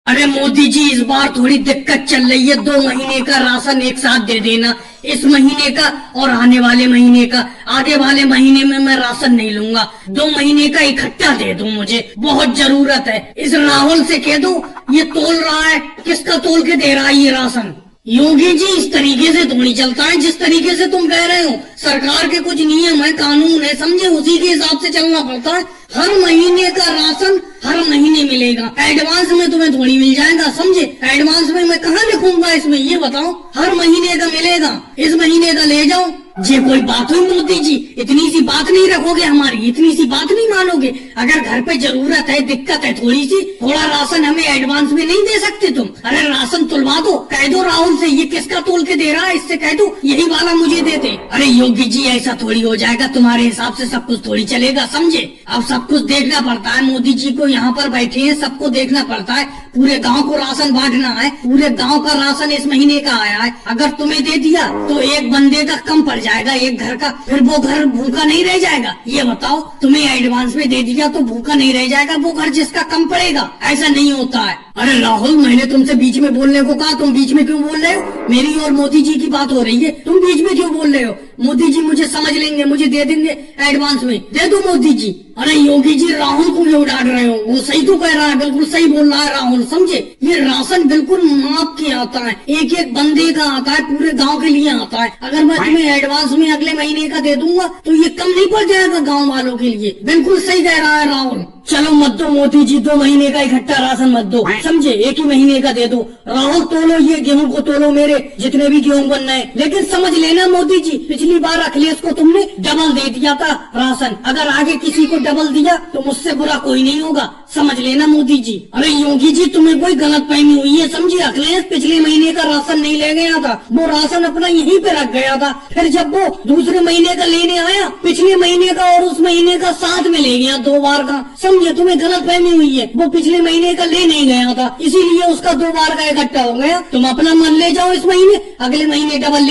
अरे मोदी जी, इस बार थोड़ी दिक्कत चल रही है। 2 महीने का राशन एक साथ दे देना, इस महीने का और आने वाले महीने का। आगे वाले महीने में मैं राशन नहीं लूंगा, 2 महीने का इकट्ठा दे दो, मुझे बहुत जरूरत है। इस राहुल से कह दो, ये तोल रहा है, किसका तोल के दे रहा है ये राशन। योगी जी, इस तरीके से थोड़ी चलता है जिस तरीके से तुम कह रहे हो। सरकार के कुछ नियम है, कानून है, समझे, उसी के हिसाब से चलना पड़ता है। हर महीने का राशन हर महीने मिलेगा, एडवांस में तुम्हें थोड़ी मिल जाएगा, समझे। एडवांस में मैं कहाँ लिखूंगा इसमें, ये बताओ। हर महीने का मिलेगा, इस महीने का ले जाओ। ये कोई बात हुई मोदी जी? इतनी सी बात नहीं रखोगे हमारी, इतनी सी बात नहीं मानोगे? अगर घर पे जरूरत है, दिक्कत है थोड़ी सी, थोड़ा राशन हमें एडवांस में नहीं दे सकते तुम? अरे राशन तुलवा दो, कह दो राहुल से ये किसका तोल के दे रहा है, इससे कह दो यही वाला मुझे देते। अरे योगी जी, ऐसा थोड़ी हो जाएगा, तुम्हारे हिसाब से सब कुछ थोड़ी चलेगा, समझे। अब सब कुछ देखना पड़ता है। मोदी जी को यहाँ पर बैठे हैं, सबको देखना पड़ता है। पूरे गांव को राशन बांटना है, पूरे गांव का राशन इस महीने का आया है। अगर तुम्हें दे दिया तो एक बंदे का कम पड़ जाएगा, एक घर का, फिर वो घर भूखा नहीं रह जाएगा। ये बताओ, तुम्हें एडवांस में दे दिया तो भूखा नहीं रह जाएगा वो घर जिसका कम पड़ेगा? ऐसा नहीं होता है। अरे राहुल, मैंने तुमसे बीच में बोलने को कहा, तुम बीच में क्यों बोल रहे हो? मेरी और मोदी जी की बात हो रही है, तुम बीच में क्यों बोल रहे हो? मोदी जी मुझे समझ लेंगे, मुझे दे देंगे एडवांस में, दे दो मोदी जी। अरे योगी जी, राहुल को क्यों डांट रहे हो? वो सही तो कह रहा है, बिल्कुल सही बोल रहा है राहुल, समझे। ये राशन बिल्कुल माप के आता है, एक एक बंदे का आता है, पूरे गांव के लिए आता है। अगर मैं तुम्हें एडवांस में अगले महीने का दे दूंगा तो ये कम नहीं पड़ जाएगा गाँव वालों के लिए। बिल्कुल सही कह रहा है राहुल। चलो मत दो मोदी जी, 2 महीने का इकट्ठा राशन मत दो, समझे, एक ही महीने का दे दो। राहुल तोलो, ये गेहूं को तोलो, मेरे जितने भी गेहूं बनना है। लेकिन समझ लेना मोदी जी, पिछली बार अखिलेश को तुमने डबल दे दिया था राशन, अगर आगे किसी को डबल दिया तो मुझसे बुरा कोई नहीं होगा, समझ लेना मोदी जी। अरे योगी जी, तुम्हें कोई गलत फहमी हुई है, समझिए। अखिलेश पिछले महीने का राशन नहीं ले गया था, वो राशन अपना यहीं पे रख गया था। फिर जब वो दूसरे महीने का लेने आया, पिछले महीने का और उस महीने का साथ में ले गया, 2 बार का, समझे। तुम्हें गलत फहमी हुई है, वो पिछले महीने का ले नहीं गया था, इसीलिए उसका 2 बार का इकट्ठा हो गया। तुम अपना मन ले जाओ इस महीने, अगले महीने डबल ले